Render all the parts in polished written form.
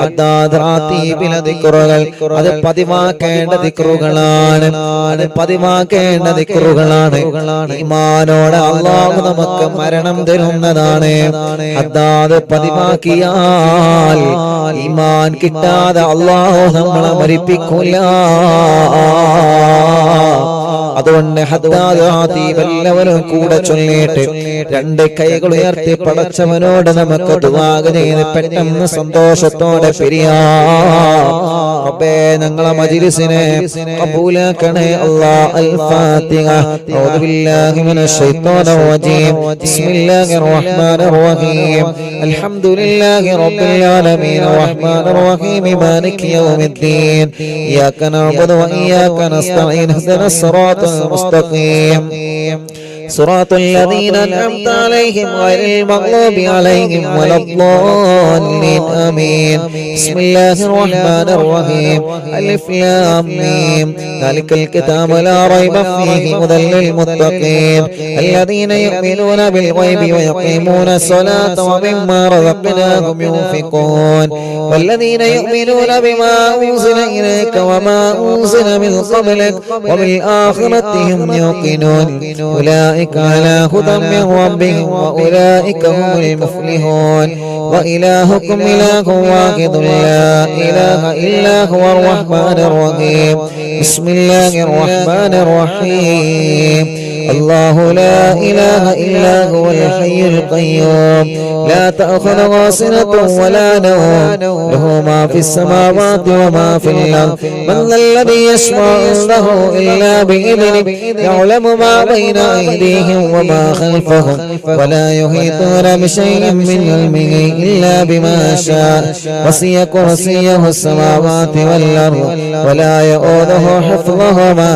ഹദ്ദാദ് റാത്തീബിലെ ദിക്റുകൾ അത് പതിവാക്കേണ്ട ദിക്റുകളാണ്. അത് പതിവാക്കേണ്ട ദിക്റുകളാണ്. ഈമാനോടെ അല്ലാഹു നമുക്ക് മരണം തരുന്നതാണ്. ഹദ്ദാദ് പതിവാക്കിയാൽ ഈമാൻ കിട്ടാതെ അല്ലാഹു നമ്മളെ മരിപ്പിക്കില്ല. അതുകൊണ്ട് ഹദ്ദാദ് റാത്തീബ് എല്ലാവരും കൂടെ ചൊല്ലിയിട്ട് രണ്ട് കൈകൾ ഉയർത്തി പടച്ചവനോട് നമുക്ക് ദുആ ചെയ്ത് പെട്ടെന്ന് സന്തോഷത്തോടെ പിരിയാം. റബ്ബേ ഞങ്ങളെ മജ്ലിസിനെ ഖബൂലാക്കണേ അല്ലാഹ്. അൽ ഫാത്തിഹ. അഊദു ബില്ലാഹി മിനശ് ശൈത്വാനിർ റജീം. ബിസ്മില്ലാഹിർ റഹ്മാനിർ റഹീം. അൽഹംദുലില്ലാഹി റബ്ബിൽ ആലമീൻ റഹ്മാനിർ റഹീം മാലികി യൗമിദ്ദീൻ. ഇയ്യാക നഅ്ബുദു വ ഇയ്യാക നസ്തഈൻ. ഇഹ്ദിനസ് സിറാത്തൽ മുസ്തഖീം. صراط الذين أنعمت عليهم غير المغضوب عليهم ولا الضالين آمين. بسم الله الرحمن الرحيم. ألف لام ميم. ذلك الكتاب لا ريب فيه هدى للمتقين الذين يؤمنون بالغيب ويقيمون الصلاة ومما رزقناهم ينفقون والذين يؤمنون بما أنزل إليك وما أنزل من قبلك وبالآخرة هم يوقنون أولئك على هدى من ربهم وأولئك هم المفلحون. وإلهكم إله واحد لا إله إلا هو الرحمن الرحيم. بسم الله الرحمن الرحيم. الله لا إله إلا هو الحي القيوم لا تأخذه سنة ولا نوم له ما في السماوات وما في الأرض من ذا الذي يشفع عنده إلا بإذنه يعلم ما بين أيديهم وما خلفهم ولا يحيطون بشيء من علمه إلا بما شاء وسع كرسيه السماوات والأرض ولا يؤوده حفظهما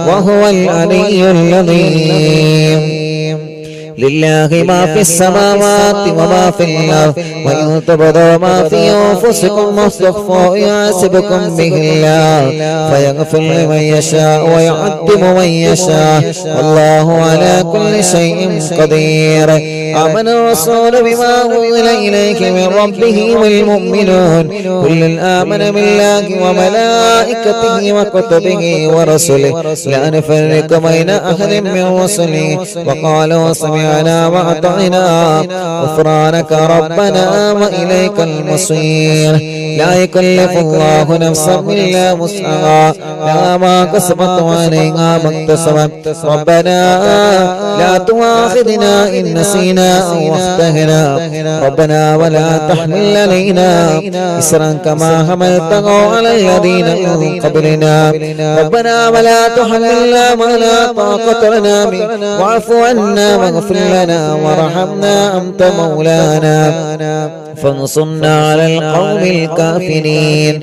وهو العلي العظيم. لله ما في السماوات وما في الأرض وإن تبدوا ما في أنفسكم واستخفوا يحاسبكم به الله فيغفر لمن يشاء ويعذب من يشاء والله على كل شيء قدير. آمن الرسول بما أنزل إليك من ربه والمؤمنون كل آمن بالله وملائكته وكتبه ورسله لا نفرق بين أحد من رسله وقالوا سمعنا وأطعنا غفرانك ربنا وإليك المصير. لا يكلف الله نفسا إلا وسعها لها ما كسبت وعليها ما اكتسبت. ربنا لا تؤاخذنا إن نسينا أو أخطأنا ربنا ولا تحمل علينا إصرا كما حملته على الذين من قبلنا ربنا ولا تحملنا ما لا طاقة لنا به واعف عنا واغفر لنا وارحمنا أنت مولانا فانصرنا على القوم الكافرين.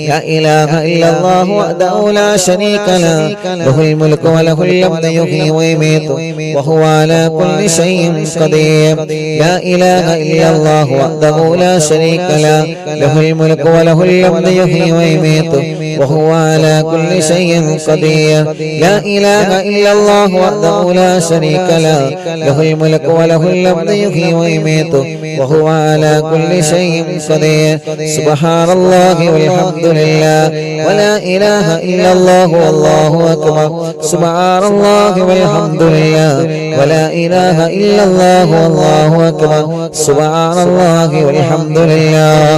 لا إله إلا الله وحده لا شريك له له الملك وله الحمد يحيي ويميت وهو على كل شيء قدير. لا إله إلا الله وحده لا شريك له له الملك وله الحمد يحيي ويميت وهو على كل شيء قدير. لا إله إلا الله وحده لا شريك له له الملك وله الحمد يحيي ويميت وهو على كل شيء قدير. سبحان الله والحمد لله ولا إله إلا الله والله أكبر. سبحان الله والحمد لله ولا إله إلا الله والله أكبر. سبحان الله والحمد لله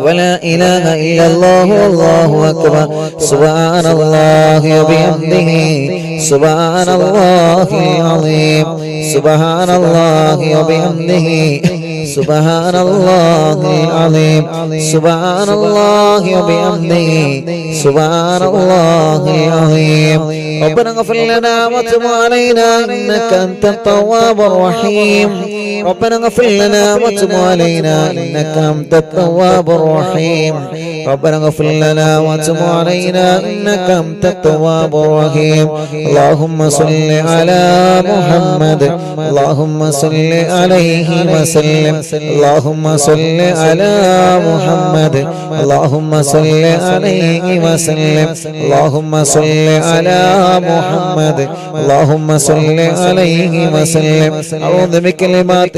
ولا إله إلا الله والله أكبر. سبحان الله وبحمده سبحان الله العظيم. سبحان الله وبحمده سبحان الله العظيم. سبحان الله وبحمده سبحان الله العظيم. ربنا اغفر لنا وتب علينا إنك أنت التواب الرحيم. ربنا اغفر لنا وتب علينا إنك أنت التواب الرحيم. ربنا اغفر لنا وتب علينا إنك أنت التواب الرحيم. اللهم صل على محمد اللهم صل عليه وسلم. اللهم صل على محمد اللهم صل عليه وسلم. اللهم صل على محمد اللهم صل عليه وسلم. أعوذ بكلمات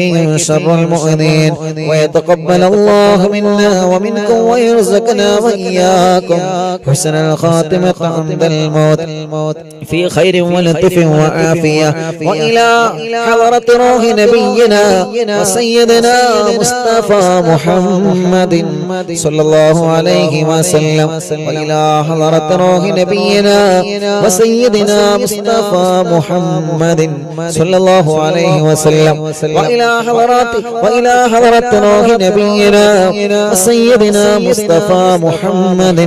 ويكفيهم شر المؤمنين ويتقبل الله منا ومنكم ويرزقنا وإياكم حسن الخاتمة عند الموت في خير ولطف وعافية وإلى حضرة روح نبينا وسيدنا مصطفى محمد صلى الله عليه وسلم وإلى حضرة روح نبينا وسيدنا مصطفى محمد صلى الله عليه وسلم وإلى حضرة روح نبينا وسيدنا مصطفى محمد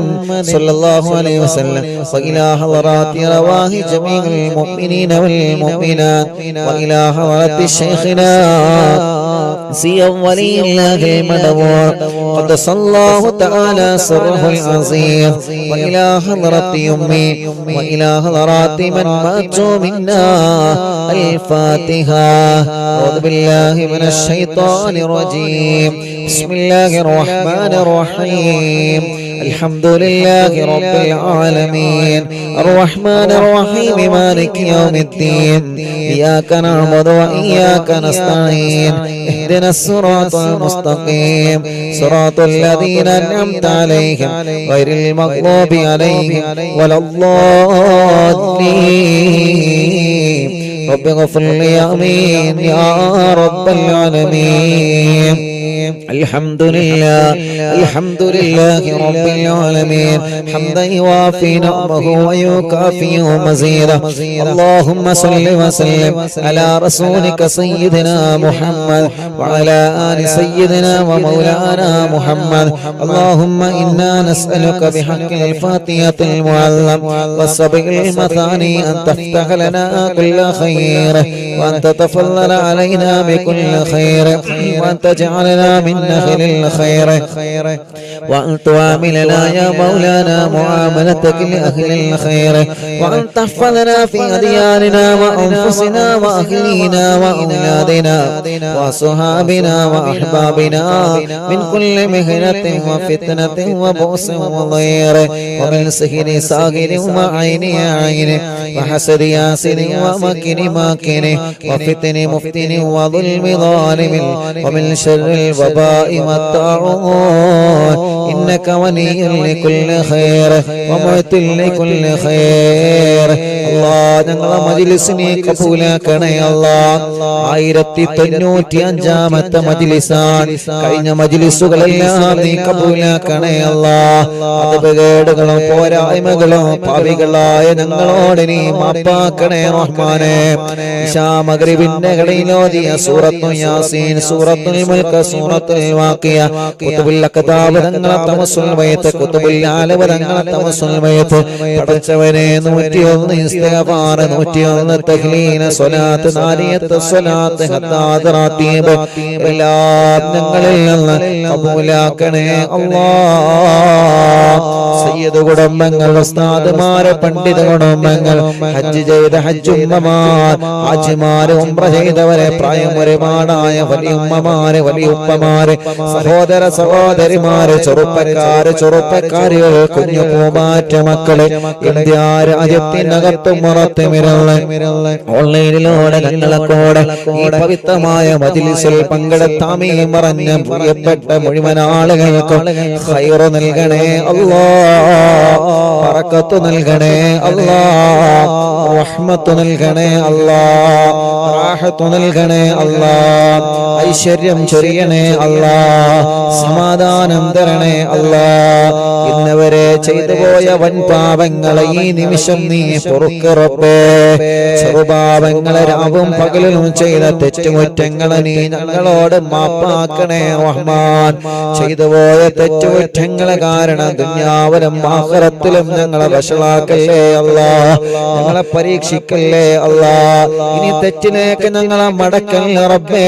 صلى الله عليه وسلم وإلى حضرات رواه جميع المؤمنين والمؤمنات وإلى حضرة شيخنا سي ولي الله المدبور قدس الله تعالى سره العظيم وإلى حضرة أمي وإلى حضرات من ماتوا منا الفاتحة. أعوذ بالله من الشيطان الرجيم. بسم الله الرحمن الرحيم. الحمد لله رب العالمين الرحمن الرحيم مالك يوم الدين إياك نعبد وإياك نستعين اهدنا الصراط المستقيم صراط الذين أنعمت عليهم غير المغضوب عليهم ولا الضالين. رب اغفر لي آمين يا رب العالمين. الحمد لله رب العالمين حمدا يوافي نعمه ويكافئ مزيدا. اللهم صل وسلم على رسولك سيدنا محمد وعلى آل سيدنا ومولانا محمد. اللهم إنا نسألك بحق الفاتحة المعلم والسبع المثاني أن تفتح لنا كل خير وأن تتفضل علينا بكل خير وأن تجعلنا من أهل الخير وأن تعاملنا يا مولانا معاملتك لأهل الخير وأن تحفظنا في أدياننا وأنفسنا وأهلينا وأولادنا وصحابنا وأحبابنا من كل مهنة وفتنة وبؤس وضير ومن سحر ساحر وعين عين وحسد ياسر ومكر ماكر وفتن مفتن وظلم ظالم ومن شر الوباء والطاعون إنك ولي لكل خير ومعت لكل خير. الله ഞങ്ങളെ മജ്‌ലിസിനെ കബൂലാക്കണേ അല്ലാഹ്. 1095ാമത്തെ മജ്‌ലിസാണ്. കഴിഞ്ഞ മജ്‌ലിസുകളെല്ലാം നീ കബൂലാക്കണേ അല്ലാഹ്. അപകടങ്ങളും പോരായ്മകളും പാപികളായ ഞങ്ങളോട് നീ മാപ്പാക്കണേ റഹ്മാനേ. ഇശാ മഗ്രിബിന്റെ ഇടയിലോതിയ സൂറത്തുൽ യാസീൻ, സൂറത്തുൽ മുൽക്ക്, സൂറത്തുൽ വാഖിയ, കുതുബുൽ അഖ്താബ് തങ്ങളെ തമസ്സുൽ ബൈത്ത്, കുതുബുൽ ആലവ തങ്ങളെ തമസ്സുൽ ബൈത്ത്. പടച്ചവനെ 101 ഇസ്തിഗ്ഫാർ, 101 തഹ്ലീൽ, സ്വലാത്ത്, നാരിയത്ത് സ്വലാത്ത്, ഹദ്ദാദ് റാത്തീബ് എല്ലാം ഞങ്ങളിൽ നിന്ന് കബൂലാക്കണേ അല്ലാഹ്. സയ്യിദ് കുടുംബങ്ങൾ, ഉസ്താദുമാര്, പണ്ഡിത കുടുംബങ്ങൾ, ഹജ്ജ് ചെയ്ത ഹജ്ജുമ്മമാർ, ഹാജിമാര്, ഉംറ ചെയ്തവരെ, പ്രായം ഒരുപാടായ വലിയുമ്മമാര്, വലിയുപ്പമാര്, സഹോദര സഹോദരിമാര്, ചെറുപ്പക്കാരികൾ, കുഞ്ഞു പൂമാറ്റ മക്കള്, ഇന്ത്യ രാജ്യത്തിനകത്തും പുറത്തുമിരുള്ള ഓൺലൈനിലൂടെ ഞങ്ങളെക്കൂടെ ഈ പവിത്രമായ മജ്‌ലിസിൽ പങ്കെടുത്താമീ മറഞ്ഞ പ്രിയപ്പെട്ട മുഴുവൻ ആളുകൾക്കും ഖൈറ് നൽകണേ അല്ലാഹ്, ബറക്കത്ത് നൽകണേ അല്ലാഹ്, റഹ്മത്ത് നൽകണേ അല്ലാഹ്, റാഹത്ത് നൽകണേ അല്ലാഹ്, ഐശ്വര്യം ചൊരിയണേ അല്ലാഹ്, സമാധാനം തരണേ അല്ലാഹ്. ഇന്നവരെ ചെയ്തു പോയ വൻ പാപങ്ങളെ ഈ നിമിഷം നീ പൊറുക്ക് റബ്ബേ. ചെറുപാപങ്ങളെ രാവും പകലും ചെയ്ത തെറ്റുകുറ്റങ്ങളെ നീ ഞങ്ങളോട് മാപ്പാക്കണേ റഹ്മാൻ. ചെയ്തു പോയ തെറ്റുകുറ്റങ്ങളെ കാരണം ദുനിയാവിലും ആഖിറത്തിലും ഞങ്ങളെ വഷളാക്കല്ലേ അല്ലാഹ്, ഞങ്ങളെ പരീക്ഷിക്കല്ലേ അല്ലാഹ്. ഇനി തെറ്റിലേക്ക് ഞങ്ങളെ മടക്കല്ലേ റബ്ബേ.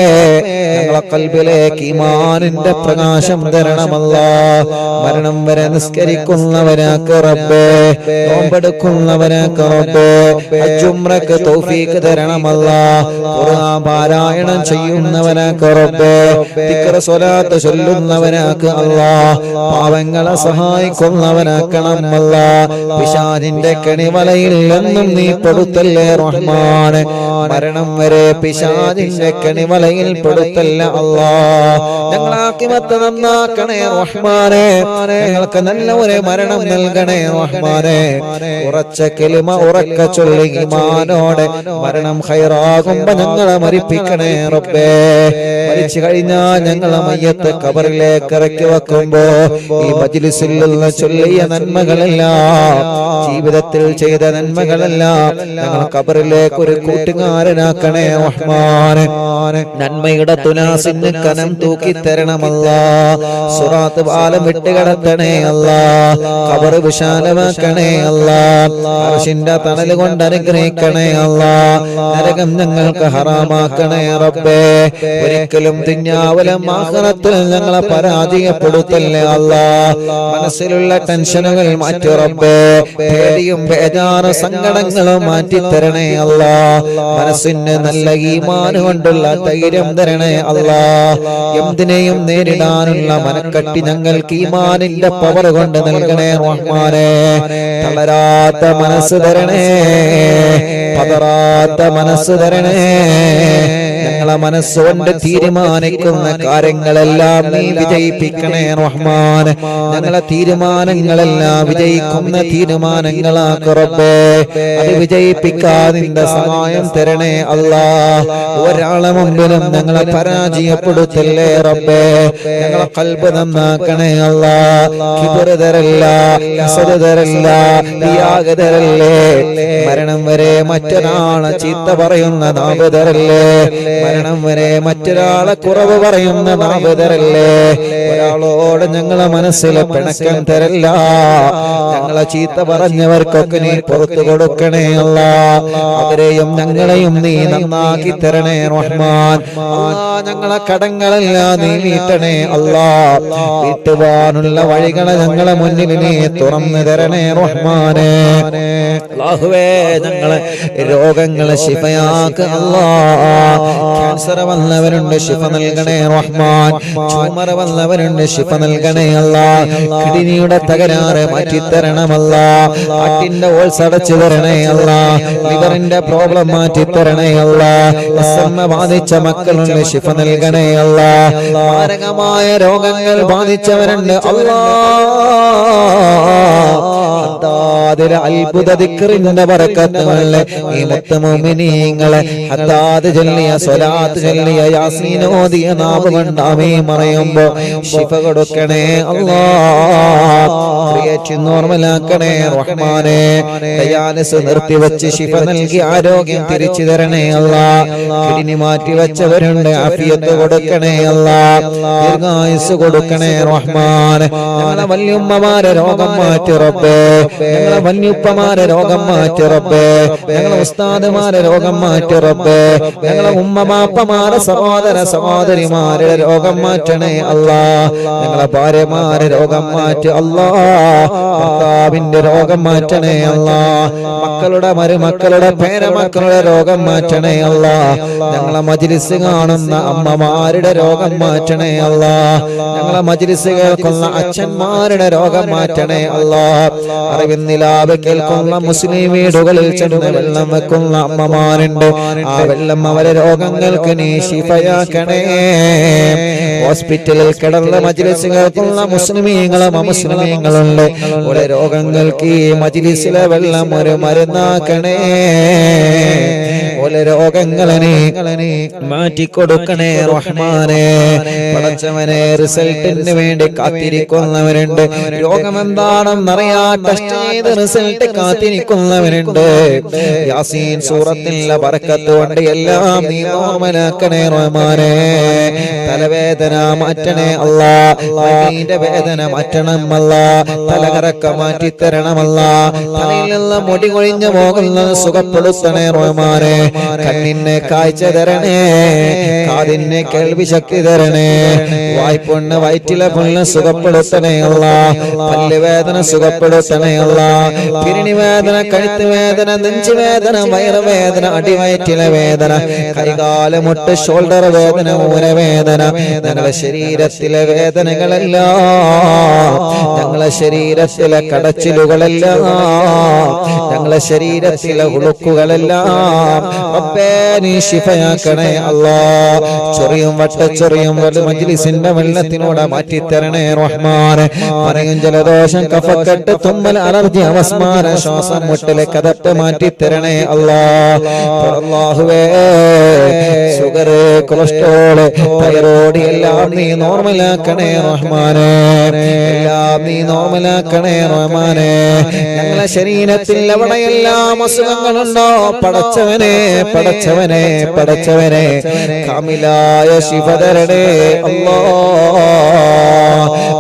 ഞങ്ങളെ ഖൽബിലേക്ക് ഈമാനിന്റെ പ്രകാശം തരണമല്ലാഹ്. മരണം വരെ നിസ്കരിക്കുന്നവരാക്ക് റബ്ബേ, നോമ്പെടുക്കുന്നവരാക്ക് റബ്ബേ, ഹജ്ജ് ഉംറക്ക് തൗഫീഖ് തരണമല്ലാഹ്. ഖുർആൻ പാരായണം ചെയ്യുന്നവരാക്ക് റബ്ബേ, ദിക്ർ സ്വലാത്ത് ചൊല്ലുന്നവരാക്ക് അല്ലാഹ്. പാവങ്ങളെ സഹായിക്കുന്നവനാക്കണം അല്ലാഹ്. പിശാചിന്റെ കെണിവലയിൽ നിന്നും നീ പെടുത്തല്ലേ റഹ്മാനെ. മരണം വരെ പിശാചിന്റെ കണിവലയിൽ പെടുത്തല്ല അല്ലാ. ഞങ്ങളെ ആഖിബത്ത് നന്നാക്കണേ റഹ്മാനേ. ഞങ്ങൾക്ക് നല്ല ഒരു മരണം നൽകണേ റഹ്മാനേ. ഉറച്ച കലിമ ഉറക്ക ചൊല്ലി ഈമാനോടെ മരണം ഖൈറാകുമ്പോ ഞങ്ങളെ മരിപ്പിക്കണേ റബ്ബേ. മരിച്ചു കഴിഞ്ഞാൽ ഞങ്ങളെ മയ്യത്ത് ഖബറിലേക്ക് ഇറക്കി വെക്കുമ്പോ ഈ മജ്ലിസിൽ നിന്ന് ചൊല്ലിയ നന്മകളെല്ലാം, ജീവിതത്തിൽ ചെയ്ത നന്മകളെല്ലാം ഞങ്ങൾ ഖബറിലേക്ക് ഒരു കൂട്ടുകാരനാക്കണേ റഹ്മാനേ. നന്മയുടെ തുലാസിന് കനം തൂക്കി തരണമല്ലാ. സിറാത്ത് പാലം വിട്ടുകടത്തണേ അല്ലാ. ഖബർ വിശാലമാക്കണേ അല്ലാ. അർശിന്റെ തണൽ കൊണ്ട് അനുഗ്രഹിക്കണേ അല്ലാ. നരകം ഞങ്ങൾക്ക് ഹറാമാക്കണേ റബ്ബേ. ഒരിക്കലും ദുനിയാവിലും ആഖിറത്തിൽ ഞങ്ങളെ പരാജയപ്പെടുത്തല്ലേ അല്ലാ. മനസ്സിലുള്ള ടെൻഷനുകൾ മാറ്റി റബ്ബേ. പേടിയും ബേജാറും സങ്കടങ്ങളും മാറ്റി തരണേ അല്ലാ. മനസ്സിന് നല്ല ഈമാൻ കൊണ്ടുള്ള ധൈര്യം തരണേ അല്ലാ. എന്തിനേയും നേരിടാനുള്ള മനക്കട്ടി ഞങ്ങൾക്ക് ഈമാനിന്റെ പവർ കൊണ്ട് നൽകണേ റഹ്മാനേ. തളരാത്ത മനസ്സ് തരണേ, പതറാത്ത മനസ്സ് തരണേ. ഞങ്ങളെ മനസ്സുകൊണ്ട് തീരുമാനിക്കുന്ന കാര്യങ്ങളെല്ലാം നീ വിജയിപ്പിക്കണേ റഹ്മാൻ. ഞങ്ങളെ തീരുമാനങ്ങളെല്ലാം വിജയിക്കുന്ന തീരുമാനങ്ങളാക്ക് റബ്ബേ. അത് വിജയിപ്പിക്കാൻ നിന്റെ സഹായം തരണേ അല്ലാ. ഒരാളെ മുമ്പിലും ഞങ്ങളെ പരാജയപ്പെടുത്തല്ലേ റബ്ബേ. ഞങ്ങളെ ഖൽബ് നന്നാക്കണേ അല്ലാ. കിബ്ർ തരല്ല, ഹസദ് തരല്ല, റിയാ തരല്ലേ. മരണം വരെ മറ്റൊരാളെ ചീത്ത പറയുന്ന നാവ് തരല്ലേ. മരണം വരെ മറ്റൊരാളെ കുറവ് പറയുന്ന നാവ് തരല്ലേ. ഒരാളോട് ഞങ്ങളെ മനസ്സിലെ പിണക്കം തരല്ല. ഞങ്ങളെ ചീത്ത പറഞ്ഞവർക്കൊക്കെ നീ പുറത്തു കൊടുക്കണേ അല്ലാ. അവരെയും ഞങ്ങളെയും നീ നന്നാക്കി തരണേ റഹ്മാൻ. ഞങ്ങളെ കടങ്ങളെല്ലാം നീ വീട്ടണേ അല്ലാ. വീട്ടുവാനുള്ള വഴികളെ ഞങ്ങളെ മുന്നിൽ നീ തുറന്നു തരണേ റഹ്മാനേ. അല്ലാഹുവേ, ഞങ്ങളെ രോഗങ്ങളെ ശിഫയാക്ക് അല്ലാ. ക്യാൻസർ വന്നവരുണ്ട്, ശിഫ നൽകണേ റഹ്മാൻ. ട്യൂമർ വന്നവരുണ്ട്, ശിഫ നൽകണേ അല്ലാ. കിഡ്നിയുടെ തകരാറ് മാറ്റിത്തരണമല്ലാ. ഹാർട്ടിന്റെ ഹോൾസ് അടച്ചു തരണേ അല്ലാ. ലിവറിന്റെ പ്രോബ്ലം മാറ്റിത്തരണേ അല്ലാ. അസ്മ ബാധിച്ച മക്കളുണ്ട്, ശിഫ നൽകണേ അല്ലാ. മാരകമായ രോഗങ്ങൾ ബാധിച്ചവരുണ്ട് അല്ലാ. അതിലെ അത്ഭുത ദിക്റിന്റെ ബറക്കത്തുകളെ ഈ മുത്ത് മുഅ്മിനീങ്ങളെ ഹദ്ദാദ് ചൊല്ലിയ സ്വലാത്ത് ചൊല്ലിയ യാസീൻ ഓതിയ നാവ് കൊണ്ട് ആമീൻ പറയുമ്പോൾ ശിഫ കൊടുക്കണേ അല്ലാഹ്. ക്രിയേറ്റ് നോർമലാക്കണേ റഹ്മാനേ. ഡയാലിസിസ് നിർത്തിവെച്ച് ശിഫ നൽകി ആരോഗ്യം തിരിച്ചു തരണേ അല്ലാഹ്. കിഡ്നി മാറ്റി വെച്ചവരുണ്ട്, ആഫിയത്ത് കൊടുക്കണേ അല്ലാഹ്. ദീർഘായുസ് കൊടുക്കണേ റഹ്മാനേ. ഞങ്ങളെ വല്യുമ്മമാരെ രോഗം മാറ്റി റബ്ബേ. ഞങ്ങളെ വല്യുപ്പമാരെ രോഗം മാറ്റി റബ്ബേ. ഞങ്ങളെ ഉസ്താദുമാരെ രോഗം മാറ്റി റബ്ബേ. ഞങ്ങളെ ഉമ്മമാപ്പമാരെ സഹോദര സഹോദരിമാരുടെ രോഗം മാറ്റണേ അല്ലാ. ഞങ്ങളെ ഭാര്യമാരെ രോഗം മാറ്റി അല്ലാ. ഭർത്താവിന്റെ രോഗം മാറ്റണേ അല്ലാ. മക്കളുടെ മരുമക്കളുടെ പേരമക്കളുടെ രോഗം മാറ്റണേ അല്ലാ. ഞങ്ങളെ മജ്ലിസ് കാണുന്ന അമ്മമാരുടെ രോഗം മാറ്റണേ അല്ലാ. ഞങ്ങളെ മജ്ലിസ് കേൾക്കുന്ന അച്ഛന്മാരുടെ രോഗം മാറ്റണേ അല്ലാ. അറിവിന്നിലാവ് കേൾക്കുന്ന മുസ്ലിം വീടുകളിൽ ചെന്ന് വെള്ളം വെക്കുന്ന അമ്മമാരുണ്ട്, ആ വെള്ളം അവരെ രോഗങ്ങൾക്ക് നീ ശിഫയാക്കണേ. ഹോസ്പിറ്റലിൽ കിടന്ന മജ്ലിസ് കേൾക്കുന്ന മുസ്ലിമീങ്ങളും അമുസ്ലിമീങ്ങളുണ്ട്, ഓരോ രോഗങ്ങൾക്ക് ഈ മജ്ലിസിലെ വെള്ളം ഒരു മരുന്നാക്കണേ. ഓരോ രോഗങ്ങളെ മാറ്റിക്കൊടുക്കണേ റഹ്മാനേ. പടച്ചവനെ, റിസൾട്ടിന് വേണ്ടി കാത്തിരിക്കുന്നവരുണ്ട്, രോഗമെന്താണെന്നറിയാൻ ടെസ്റ്റ് ചെയ്ത് റിസൾട്ട് കാത്തിരിക്കുന്നവരുണ്ട്. യാസീൻ സൂറത്തിലെ ബറക്കത്ത് കൊണ്ട് എല്ലാം നീ നോർമലാക്കണേ റഹ്മാനേ. തലവേദന മാറ്റണേ അല്ലാ. മൈന്റെ വേദന മാറ്റണം അല്ലാ. തലകറക്ക മാറ്റിത്തരണമല്ല. തലയിൽ നിന്ന് മുടി കൊഴിഞ്ഞു പോകുന്നത് സുഖപ്പെടുത്തണേ റഹ്മാനേ. കണ്ണിന് കാഴ്ച തരണേ, കാതിന് കേൾവി ശക്തി തരണേ. വായ്പൊണ്ണ് വയറ്റിലെ പൊണ്ണ് സുഖപ്പെടുത്തണേ അല്ലാ. പല്ലുവേദന സുഖപ്പെടുത്തണേ അല്ലാ. പിരിണി വേദന, കഴുത്ത് വേദന, നെഞ്ചുവേദന, വയറുവേദന, അടിവയറ്റിലെ വേദന, കൈകാലമുട്ട് ഷോൾഡർ വേദന, ഊരവേദന, ഞങ്ങളെ ശരീരത്തിലെ വേദനകളെല്ലാം, ഞങ്ങളെ ശരീരത്തിലെ കടച്ചിലുകളെല്ലാം, ഞങ്ങളെ ശരീരത്തിലെ ഉളുക്കുകളെല്ലാം റബ്ബേ നീ ശിഫയാക്കണേ അല്ലാഹ്. ചൊറിയും വട്ടച്ചൊറിയും മജ്ലിസിന്റെ വെള്ളത്തിനോട് മാറ്റിത്തരണേ റഹ്മാനെ. പറയും ജലദോഷം കഫക്കെട്ട് തുമ്മൽ അലർജി അവസ്മാര ശ്വാസം മുട്ടല് കഥപ്പ് മാറ്റിത്തരണേ അല്ലാഹ്. അല്ലാഹുവേ ഷുഗർ കൊളസ്ട്രോൾ തൈറോയ്ഡ് എല്ലാം നീ നോർമലാക്കണേ റഹ്മാനെ. എല്ലാം നീ നോർമലാക്കണേ റഹ്മാനെ. ഞങ്ങളെ ശരീരത്തിൽ എവിടെയെല്ലാം അസുഖങ്ങളുണ്ടോ പടച്ചവനെ പടച്ചവനെ പടച്ചവനെ കാമിലായ ശിവതരണേ അല്ലാഹ്.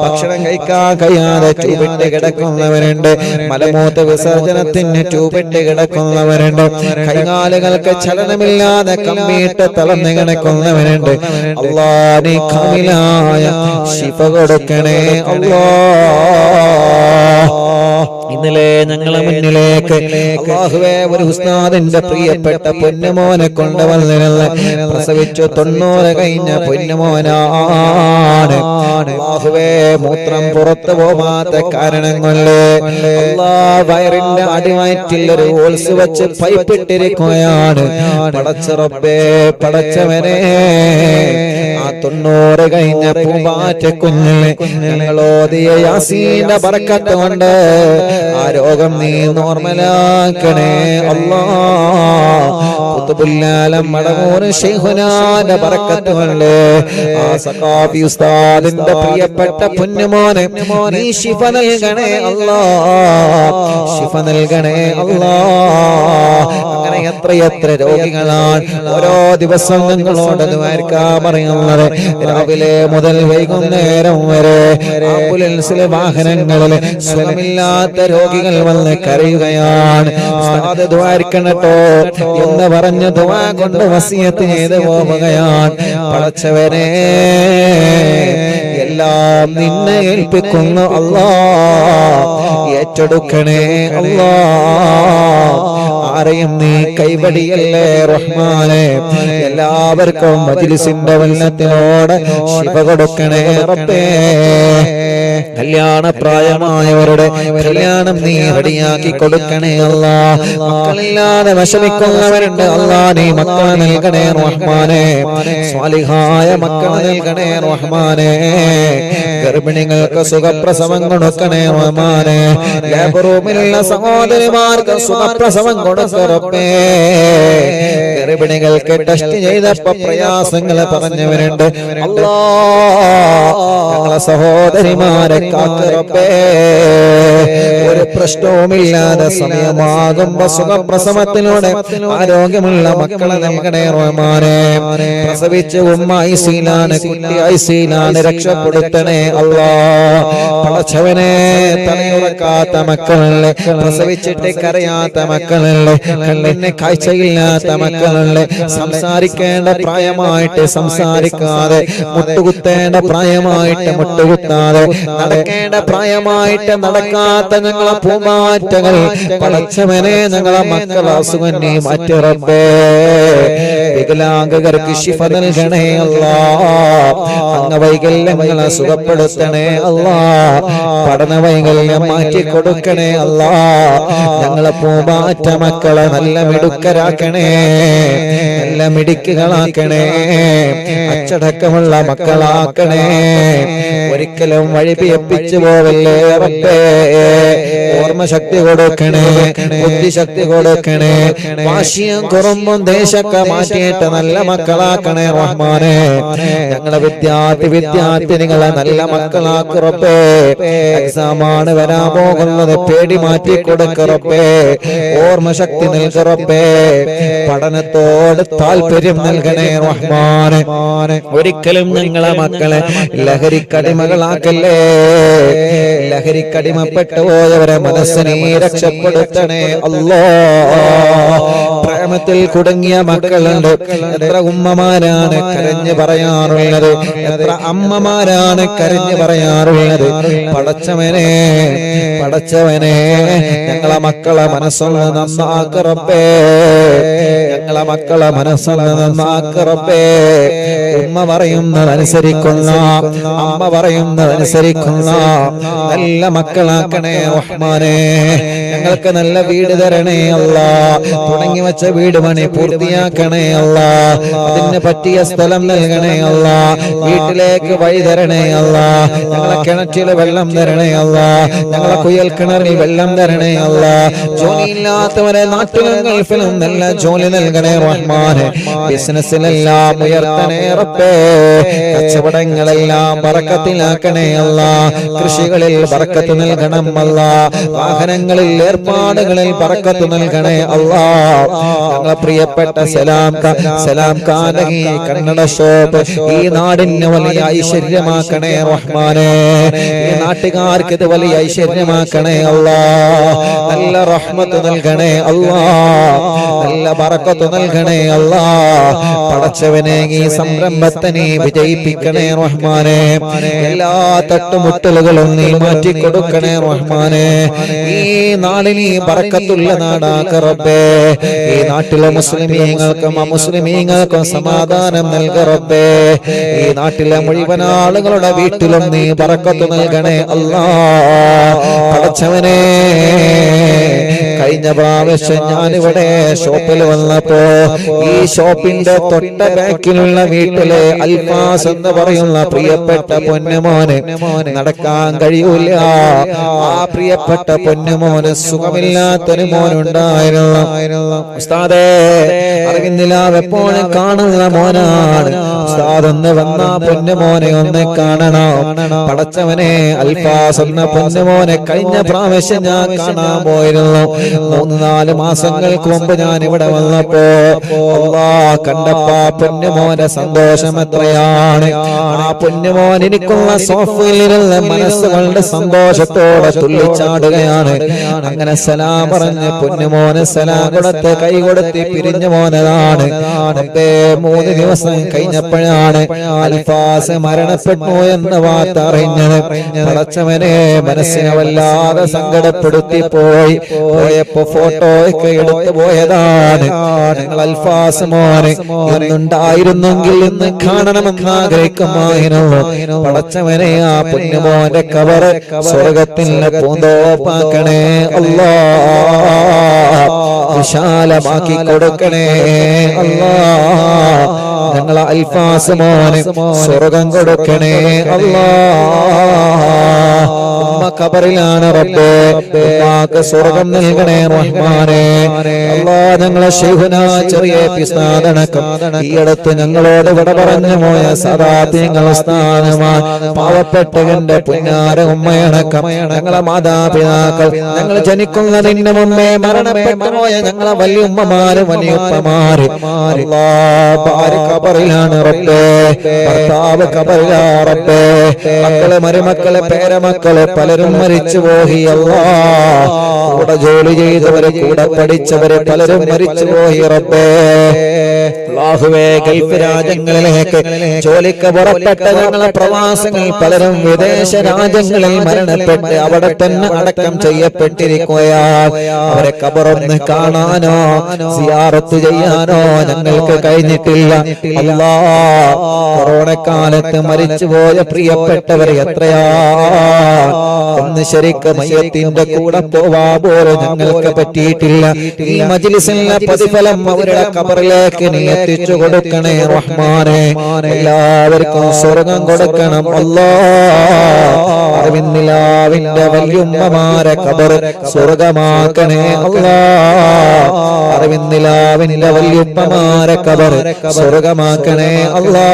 ഭക്ഷണം കഴിക്കാൻ കഴിയാതെ ട്യൂബിട്ട് കിടക്കുന്നവരുണ്ട്, മലമൂത്ര വിസർജനത്തിന് ട്യൂബിട്ട് കിടക്കുന്നവരുണ്ട്, കൈകാലുകൾക്ക് ചലനമില്ലാതെ കമ്പിയിട്ട് തളർന്ന് കിടക്കുന്നവരുണ്ട്. അല്ലാഹ് നീ കാമിലായ ശിഫ കൊടുക്കണേ അല്ലാഹ്. ഇന്നലെ ഞങ്ങളെ മുന്നിലേക്ക് അല്ലാഹുവേ ഒരു ഉസ്താദിന്റെ പ്രിയപ്പെട്ട പൊന്നുമോനെ കൊണ്ടുവന്നിരുന്ന പ്രസവിച്ചു 90 കഴിഞ്ഞ പൊന്നുമോനാണ്. അല്ലാഹുവേ മൂത്രം പുറത്തു പോവാത്ത കാരണം കൊണ്ട് അല്ലാഹ് വയറിന്റെ അടിവയറ്റിൽ ഒരു ഹോൾസ് വെച്ച് പൈപ്പിട്ടിരിക്കുകയാണ്. പടച്ച റബ്ബേ പടച്ചവനെ ആ 90 കഴിഞ്ഞ പൂമ്പാറ്റ കുഞ്ഞിനെ ഞങ്ങളോദിയ യാസീന്റെ ബറക്കത്ത് കൊണ്ട് ആ രോഗം നീ നോർമലാക്കണേ അല്ലാഹ്. ഖുതുബുൽ മടമൂർ ശൈഖുനാന്റെ ബറക്കത്ത് കൊണ്ട് ആ സഖാഫി ഉസ്താദിന്റെ പ്രിയപ്പെട്ട പൊന്നുമോനെ നീ ശിഫ നൽകണേ അല്ലാഹ്, ശിഫ നൽകണേ അല്ലാഹ്. അങ്ങനെ എത്ര രോഗികളാണ് ഓരോ ദിവസം ഞങ്ങളോട് ദ്വാരക്കാൻ പറയുന്നത്. രാവിലെ മുതൽ വൈകുന്നേരം വരെ ആംബുലൻസിലെ വാഹനങ്ങളിൽ സുഖമില്ലാത്ത രോഗികൾ വന്ന് കരയുകയാണ്. ഉസ്താദ് ദ്വാരക്കണട്ടോ എന്ന് പറഞ്ഞ് ദുആ കൊണ്ട് വസിയത്ത് ചെയ്ത് പോവുകയാണ്. പടച്ചവനെ എല്ലാം നിന്നെ ഏൽപ്പിക്കുന്നു അല്ലാഹ്, ഏറ്റെടുക്കണേ അല്ലാഹ്. ആരെയും നീ കൈവടിയല്ലേ റഹ്മാനെ. എല്ലാവർക്കും മജ്ലിസിന്റെ വെള്ളത്തിനോട് ശിഫ കൊടുക്കണേ റബ്ബേ. കല്യാണ പ്രായമായവരുടെ കല്യാണം നീ റെഡിയാക്കി കൊടുക്കണേ അല്ലാഹ്. മക്കളില്ലാതെ വിഷമിക്കുന്നവരുണ്ട് അല്ലാഹ്, നീ മക്കളെ നൽകണേ റഹ്മാനെ. സ്വാലിഹായ മക്കളെ നൽകണേ റഹ്മാനെ. ഗർഭിണികൾക്ക് സുഖപ്രസവം കൊടുക്കണേ റഹ്മാനെ. ലേബർ റൂമിലുള്ള സഹോദരിമാർക്ക് സുഖപ്രസവം കൊടുക്കണേ റബ്ബേ. ഗർഭിണികൾക്ക് ടെസ്റ്റ് ചെയ്തപ്പോ പ്രയാസങ്ങൾ പറഞ്ഞവരുണ്ട് അല്ലാഹ്, ഞങ്ങളെ സഹോദരിമാരെ കാത്ത് റബ്ബേ. ഒരു പ്രശ്നവുമില്ലാതെ സമയമാകുമ്പോ സുഖപ്രസവത്തിലൂടെ ആരോഗ്യമുള്ള മക്കളെ നൽകണേ റഹ്മാനെ. പ്രസവിച്ച് ഉമ്മ ഐസിയിലാണ്, കുട്ടി ഐസിയിലാണ്, രക്ഷപ്പെടുത്തണേ അല്ലാഹ്. പടച്ചവനെ തലയുറക്കാത്ത മക്കളല്ലേ, പ്രസവിച്ചിട്ട് കരയാത്ത മക്കളല്ലേ, കണ്ണിന് കാഴ്ചയില്ലാത്ത മക്കളല്ലേ, സംസാരിക്കേണ്ട പ്രായമായിട്ട് സംസാരിക്കാതെ, മുട്ടുകുത്തേണ്ട പ്രായമായിട്ട് മുട്ടുകുത്താതെ, നടക്കേണ്ട പ്രായമായിട്ട് നടക്കാത്ത ഞങ്ങളെ പൂമാറ്റകൾ പടച്ചവനെ ഞങ്ങളെ മക്കളെ അസുഖം നീ മാറ്റി റബ്ബേ. വികലാംഗർക്ക് ശിഫ നൽകണേ അല്ലാഹ്. അംഗവൈകല്യങ്ങളെ സുഖപ്പെടുത്തണേ അല്ലാഹ്. പഠന വൈകല്യം മാറ്റി കൊടുക്കണേ അല്ലാഹ്. ഞങ്ങളെ പൂമാറ്റ മക്കളെ നല്ല മിടുക്കരാക്കണേ, നല്ല മിടുക്കുകളാക്കണേ, അച്ചടക്കമുള്ള മക്കളാക്കണേ. ഒരിക്കലും വഴിപിയപ്പിച്ചു പോവല്ലേ റബ്ബേ. ഓർമ്മശക്തി കൊടുക്കണേ, ബുദ്ധിശക്തി കൊടുക്കണേ, വാശിയും കുറുമ്പും ദേശമൊക്കെ മാറ്റിയിട്ട് നല്ല മക്കളാക്കണേ റഹ്മാനെ. ഞങ്ങളെ വിദ്യാർത്ഥിനികളെ നല്ല മക്കളാക്ക് റബ്ബേ. എക്സാമാണ് വരാൻ പോകുന്നത്, പേടി മാറ്റി കൊടുക്ക റബ്ബേ. ഓർമ്മശക്തി നൽക റബ്ബേ. പഠനത്തോട് താല്പര്യം നൽകണേ റഹ്മാനെ. ഒരിക്കലും ഞങ്ങളെ മക്കളെ ലഹരിക്കടിമകളാക്കല്ലേ. ലഹരിക്കടിമപ്പെട്ടു പോയവരെ മനസ്സിനെ രക്ഷപ്പെടുത്തണേ അല്ലാഹ്. പ്രേമത്തിൽ കുടുങ്ങിയ മക്കളുണ്ട്, എത്ര ഉമ്മമാരാണ് കരഞ്ഞു പറയാറുള്ളത്, എത്ര അമ്മമാരാണ് കരഞ്ഞു പറയാറുള്ളത്. പടച്ചവനെ പടച്ചവനെ ഞങ്ങളെ മക്കളെ മനസ്സൊന്ന് നന്നാക്ക് റബ്ബേ, ഞങ്ങളെ മക്കളെ മനസ്സൊന്ന് നന്നാക്ക് റബ്ബേ. ഉമ്മ പറയുന്നതനുസരിക്കുന്ന, അമ്മ പറയുന്നതനുസരിക്കുന്ന നല്ല മക്കളാക്കണേ റഹ്മാനേ. ഞങ്ങൾക്ക് നല്ല വീട് തരണേ അല്ലാ, തുടങ്ങി വെച്ച വീട് പണി പൂർത്തിയാക്കണേ അല്ലാ, അതിന് പറ്റിയ സ്ഥലം നൽകണേ അല്ലാ, വീട്ടിലേക്ക് വഴി തരണേ അല്ലാ, ഞങ്ങളെ കിണറ്റിൽ വെള്ളം തരണേ അല്ലാ, ഞങ്ങളെ കുയൽ കിണറിൽ വെള്ളം തരണേ അല്ലാ. ജോലിയില്ലാത്തവരെ നാട്ടിലും ഗൾഫിലും നല്ല ജോലി നൽകണേ റഹ്മാനെ. ബിസിനസ്സിലെല്ലാം ഉയർത്തണേ റബ്ബേ, കച്ചവടങ്ങളെല്ലാം ബറക്കത്തിലാക്കണേ അല്ലാ, കൃഷികളിൽ ബറക്കത്ത് നൽകണം അല്ലാ, വാഹനങ്ങളിൽ ഏർപ്പാടുകളിൽ ബറക്കത്ത് നൽകണേ അല്ലാ. ഞങ്ങളെ പ്രിയപ്പെട്ട സലാം കാനകി കന്നഡ ഷോപ്പ് ഈ നാടിന് വലിയ ഐശ്വര്യമാക്കണേ റഹ്മാനെ. ഈ നാട്ടുകാർക്ക് ഇത് വലിയ ഐശ്വര്യമാക്കണേ അല്ലാ, നല്ല റഹ്മത്ത് നൽകണേ അല്ലാ, നല്ല ബറക്കത്ത് നൽകണേ അല്ലാ. പടച്ചവനെ ഈ സംരംഭത്തെ നീ വിജയിപ്പിക്കണേ റഹ്മാനെ. എല്ലാ തട്ടുമുട്ടലുകളും നീ മാറ്റി കൊടുക്കണേ റഹ്മാനെ. ഈ നാടിന് ബറക്കത്തുള്ള നാടാക്ക റബ്ബേ. ഈ നാട്ടിലെ മുസ്ലിമീങ്ങൾക്കും അമുസ്ലിമീങ്ങൾക്കും സമാധാനം നൽക റബ്ബേ. ഈ നാട്ടിലെ മുഴുവൻ ആളുകളുടെ വീട്ടിലും നീ ബറക്കത്ത് നൽകണേ അല്ലാ. പടച്ചവനെ കഴിഞ്ഞ പ്രാവശ്യം ഞാനിവിടെ ഷോപ്പിൽ വന്നപ്പോ ഈ ഷോപ്പിന്റെ തൊട്ട ബാക്കിലുള്ള വീട്ടിലെ അൽഫാസ് എന്ന് പറയുന്ന പ്രിയപ്പെട്ട പൊന്നുമോന് നടക്കാൻ കഴിയൂല. ആ പ്രിയപ്പെട്ട പൊന്നുമോന് സുഖമില്ലാത്തൊരു മോനുണ്ടായിരുന്നു. ഉസ്താദേ അറിവിന്നില്ലാതെ എപ്പോഴും കാണുന്ന മോനാണ്. ഉസ്താദ് ഒന്ന് വന്ന പൊന്നുമോനെ ഒന്ന് കാണണം. പടച്ചവനെ അൽഫാസ് എന്ന പൊന്നുമോനെ കഴിഞ്ഞ പ്രാവശ്യം ഞാൻ കാണാൻ പോയിരുന്നു. 3-4 മാസങ്ങൾക്ക് മുമ്പ് ഞാൻ ഇവിടെ വന്നപ്പോ കണ്ടപ്പോ പൊന്നുമോന്റെ സന്തോഷം എത്രയാണ്. ആ പൊന്നുമോൻ എനിക്കുള്ള സോഫയിലുള്ള മനസ്സുകളുടെ സന്തോഷത്തോടെ തുള്ളിച്ചാടുകയാണ്. അങ്ങനെ സലാം പറഞ്ഞ് പൊന്നുമോന് സലാം കൊടുത്ത് കൈ കൊടുത്ത് പിരിഞ്ഞു പോന്നതാണ്. 3 ദിവസം കഴിഞ്ഞപ്പോഴാണ് അൽഫാസ് മരണപ്പെട്ടു എന്ന വാർത്ത അറിഞ്ഞത്. പടച്ചവനെ മനസ്സിനെ വല്ലാതെ സങ്കടപ്പെടുത്തി പോയപ്പോ ഫോട്ടോ ഒക്കെ എടുത്തു പോയതാണ്. ഞങ്ങൾ അൽഫാസ് മോനെ ഇന്നുണ്ടായിരുന്നെങ്കിൽ ഇന്ന് കാണണമെന്ന് ആഗ്രഹിക്കുമായിരുന്നു. പടച്ചവനെ ആ പൊന്നുമോന്റെ കബറ് സ്വർഗത്തിന്റെ പൂന്തോപ്പാക്കണേ അല്ലാ, വിശാലമാക്കി കൊടുക്കണേ അല്ലാ. ഞങ്ങളെ അൽഫാസ് മോനെ സ്വർഗം കൊടുക്കണേ അല്ലാ. ഖബറിലാണ് റബ്ബേ, ഉമ്മാക്ക് സ്വർഗം നൽകണേ റഹ്മാനേ അല്ലാ. ഞങ്ങളെ ശൈഖുനാ ചെറിയ പിസ്താദനക്കം ഈ അടുത്ത് ഞങ്ങളോട് വിട പറഞ്ഞു പോയ സദാത്യങ്ങൾ സ്ഥാനമാണ്. പാവപ്പെട്ടവന്റെ പുന്നാര ഉമ്മയടക്കം ഞങ്ങളെ മാതാപിതാക്കൾ, ഞങ്ങൾ ജനിക്കുന്നതിന് മുമ്പേ മരണപ്പെട്ടു പോയ ഞങ്ങളെ വലിയുമ്മമാര് വലിയുപ്പമാര് അല്ലാ, ഭാര്യ ഖബറിലാണ് റബ്ബേ, ഭർത്താവ് ഖബറിലാ റബ്ബേ, മക്കളെ മരുമക്കളെ പേരമക്കളെ പലരും മരിച്ചു പോയി അല്ലാ. കൂടെ ജോലി ചെയ്തവരെ കൂടെ പഠിച്ചവരെ പലരും മരിച്ചു പോയി റബ്ബേ. അല്ലാഹുവേ ഗൾഫ് രാജ്യങ്ങളിലേക്ക് ജോലിക്ക് പുറപ്പെട്ട ഞങ്ങളെ പ്രവാസികൾ പലരും വിദേശ രാജ്യങ്ങളിൽ മരണപ്പെട്ട് അവിടെ തന്നെ അടക്കം ചെയ്യപ്പെട്ടിരിക്കുകയാണ്. അവരെ ഖബറൊന്ന് കാണാനോ സിയാറത്ത് ചെയ്യാനോ ഞങ്ങൾക്ക് കഴിഞ്ഞിട്ടില്ല അല്ലാ. കൊറോണ കാലത്ത് മരിച്ചുപോയ പ്രിയപ്പെട്ടവരെ എത്രയാ, ഒന്ന് ശരിക്ക് മയ്യത്തിന്റെ കൂടെ പോവാ പോലും ഞങ്ങൾക്ക് പറ്റിയിട്ടില്ല. ഈ മജ്ലിസിലെ പ്രതിഫലം അവരുടെ ഖബറിലേക്ക് നീ എത്തിച്ചു കൊടുക്കണേ റഹ്മാനേ. എല്ലാവർക്കും സ്വർഗം കൊടുക്കണം അല്ലാ. അറിവിന്നിലാവിന്റെ വല്യുമ്മമാരെ ഖബർ സ്വർഗമാക്കണേ അല്ലാ. അറിവിന്നിലാവിന്റെ വല്യുമ്മമാരെ ഖബർ സ്വർഗമാക്കണേ അല്ലാ.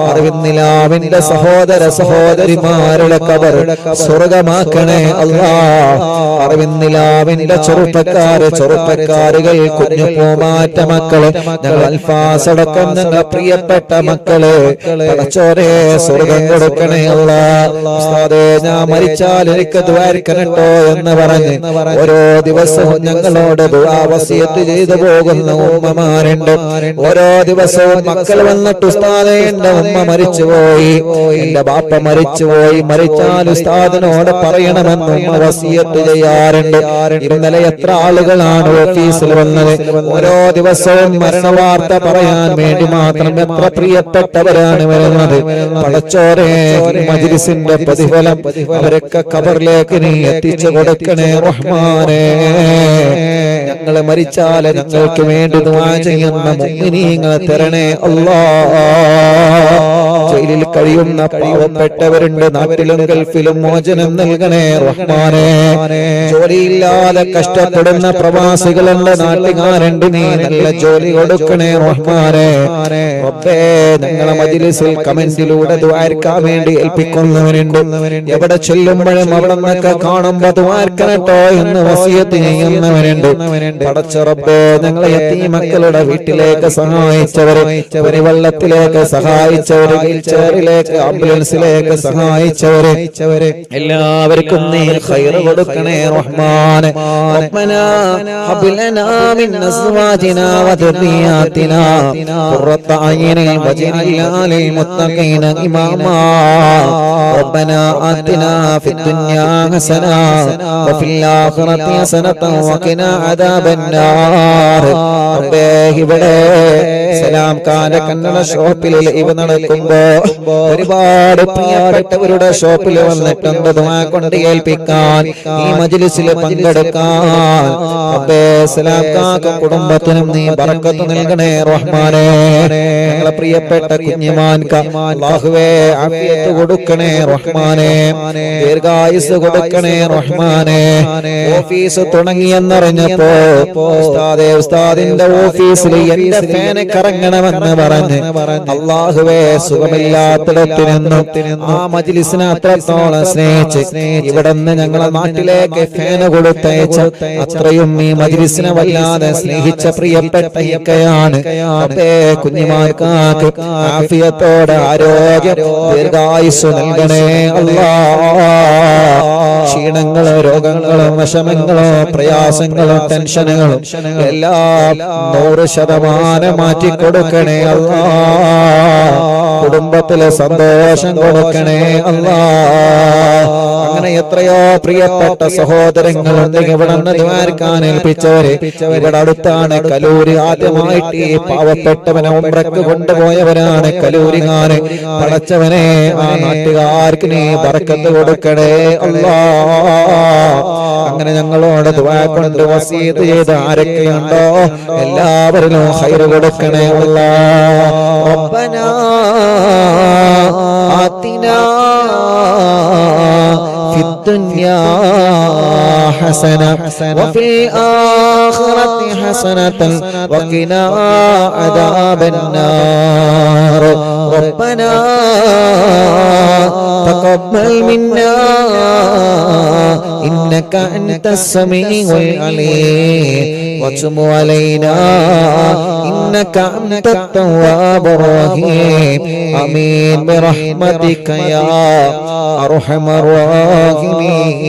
അറിവിന്നിലാവിന്റെ സഹോദര സഹോദരിമാരുടെ ഖബർ ഖബർ സ്വർഗമാക്കണേ അല്ലാഹ്. അറിവിന്നിലാവിന്റെ ചെറുപ്പക്കാരുകൾ, കുഞ്ഞു പൂമാറ്റ മക്കള്, ഞങ്ങൾ അൽഫാസടക്കം ഞങ്ങൾ പ്രിയപ്പെട്ട മക്കള്, പടച്ചോനെ സ്വർഗം കൊടുക്കണേ അല്ലാഹ്. ഉസ്താദേ, ഞാൻ മരിച്ചാൽ എനിക്ക് ദ്വാരക്കണട്ടോ എന്ന് പറഞ്ഞ് ഓരോ ദിവസവും ഞങ്ങളോട് ദുആ വസിയത്ത് ചെയ്തു പോകുന്ന ഉമ്മമാരുണ്ട്. ഓരോ ദിവസവും മക്കൾ വന്നിട്ട് ഉസ്താദേ എന്റെ ഉമ്മ മരിച്ചുപോയി, എന്റെ ബാപ്പ മരിച്ചുപോയി, മരിച്ചാൽ ഉസ്താദിനോട് പറയണമെന്ന് ഉമ്മ വസിയത്ത് ചെയ്യാറുണ്ട്. ഇന്നലെ എത്ര ആളുകളാണ് ഓഫീസിൽ വന്നത്. ഓരോ ദിവസവും മരണവാർത്ത പറയാൻ വേണ്ടി മാത്രം എത്ര പ്രിയപ്പെട്ടവരാണ് വരുന്നത്. പടച്ചോനെ, മജ്ലിസിന്റെ പ്രതിഫലം അവരൊക്കെ ഖബറിലേക്ക് നീ എത്തിച്ചു കൊടുക്കണേ റഹ്മാനേ. ഞങ്ങളെ മരിച്ചാല് ഞങ്ങൾക്ക് വേണ്ടി ദുആ ചെയ്യുന്ന മുഅ്മിനീങ്ങളെ തരണേ അല്ലാഹ്. ജയിലിൽ കഴിയുന്ന പാവപ്പെട്ടവരുണ്ട്, നാട്ടിലും ഗൾഫിലും മോചനം നൽകണേ റഹ്മാനേ. ജോലിയില്ലാതെ കഷ്ടപ്പെടുന്ന പ്രവാസികളുണ്ട്, നാട്ടുകാരുണ്ട്, നീ നല്ല ജോലി കൊടുക്കണേ റഹ്മാനേ. റബ്ബേ, ഞങ്ങളെ മജ്ലിസിൽ കമന്റിലൂടെ ദുആർക്കാൻ വേണ്ടി ഏൽപ്പിക്കുന്നവരുണ്ട്. എവിടെ ചെല്ലുമ്പോഴും അവിടെ നിന്നൊക്കെ കാണുമ്പോ ദുആർക്കണട്ടോ എന്ന് വസിയത്ത് ചെയ്യുന്നവരുണ്ട്. പടച്ച റബ്ബേ, ഞങ്ങളെ യതീം മക്കളുടെ വീട്ടിലേക്ക് സഹായിച്ചവരെ, വെള്ളത്തിലേക്ക് സഹായിച്ചവരെ, വീൽചെയറിലേക്ക് ആംബുലൻസിലേക്ക് സഹായിച്ചവരെ എല്ലാവർക്കും നീ ഖൈർ കൊടുക്കണേ റഹ്മാനേ. റബ്ബനാ ഹബ് ലനാ മിൻ അസ്വാജിനാ വദുരിയാതിനാ ഖുർറത അയ്യുനിൻ വജ്അൽനാ ലിൽ മുത്തഖീന ഇമാമാ. റബ്ബനാ ആതിനാ ഫിദ് ദുനിയാ ഹസന വഫിൽ ആഖിറതി ഹസനത വഖിനാ അദാബന്നാർ. റബ്ബേ, ഇവിടെ സലാം ഖാന്റെ കന്നഡ ഷോപ്പിൽ ഇവ നടക്കുമ്പോ ഒരുപാട് പ്രിയപ്പെട്ടവരുടെ ഷോപ്പിൽ വന്നിട്ടുണ്ട് ദുആ കൊണ്ട് ഏൽപ്പിക്കാൻ, ഈ മജ്ലിസിൽ പങ്കെടുക്കാൻ. റബ്ബേ, സലാം ഖാന്റെ കുടുംബത്തിനും നീ ബറക്കത്ത് നൽകണേ റഹ്മാനേ. ഞങ്ങളെ പ്രിയപ്പെട്ട കുഞ്ഞിമാൻക അല്ലാഹുവേ ആഫിയത്ത് കൊടുക്കണേ റഹ്മാനേ, ദീർഘായുസ് കൊടുക്കണേ റഹ്മാനേ. ഓഫീസ് തുടങ്ങിയെന്നറിഞ്ഞപ്പോ ഉസ്താദിന്റെ ഓഫീസിൽ എന്റെ ഫാന് കറങ്ങണമെന്ന് പറഞ്ഞ് അല്ലാഹുവേ സുഖമില്ലാത്തിടത്തു നിന്നും ആ മജ്ലിസിനെ അത്രത്തോളം സ്നേഹിച്ച് ഇവിടുന്ന് ഞങ്ങളെ നാട്ടിലേക്ക് ഫാന് കൊടുത്തയച്ച അത്രയും ഈ മജ്ലിസിനെ വല്ലാതെ സ്നേഹിച്ച പ്രിയപ്പെട്ട ഇക്കയാണ്. റബ്ബേ, കുഞ്ഞിമാർക്കാക്ക് ആഫിയത്തോടെ ആരോഗ്യം ദീർഘായുസ് നൽകണേ അല്ലാഹ്. ക്ഷീണങ്ങളോ രോഗങ്ങളോ വിഷമങ്ങളോ പ്രയാസങ്ങളോ ടെൻഷനുകളും എല്ലാം 100% മാറ്റിക്കൊടുക്കണേ അല്ലാഹ്. കുടുംബത്തിലെ സന്തോഷം കൊടുക്കണേ അല്ലാഹ്. അങ്ങനെ എത്രയോ പ്രിയപ്പെട്ട സഹോദരങ്ങളുണ്ട് ഇവിടെ ദ്വാരക്കാൻ ഏൽപ്പിച്ചവരെ. ഇവിടെ അടുത്താണ് കലൂരി. ആദ്യമായിട്ട് ഈ പാവപ്പെട്ടവനെ ഉംറക്ക് കൊണ്ടുപോയവരാണ് കലൂരികാര്. പടച്ചവനെ, ആ നാട്ടുകാർക്ക് നീ ബറക്കത്ത് കൊടുക്കണേ അല്ലാഹ്. അങ്ങനെ ഞങ്ങളോട് ദുആ കൊണ്ട് വസീയത്ത് ചെയ്ത് ആരൊക്കെയുണ്ടോ എല്ലാവരിലും ഖൈർ കൊടുക്കണേ അല്ലാഹ്. റബ്ബനാ ആതിനാ ഫിദ് ദുനിയാ ഹസന വഫിൽ ആഖിറതി ഹസനതൻ വഖിനാ അദാബന്നാർ. റബ്ബനാ തഖബ്ബൽ മിന്നാ إنك أنت السميع العليم وتب علينا إنك أنت التواب الرحيم آمين برحمتك يا أرحم الراحمين.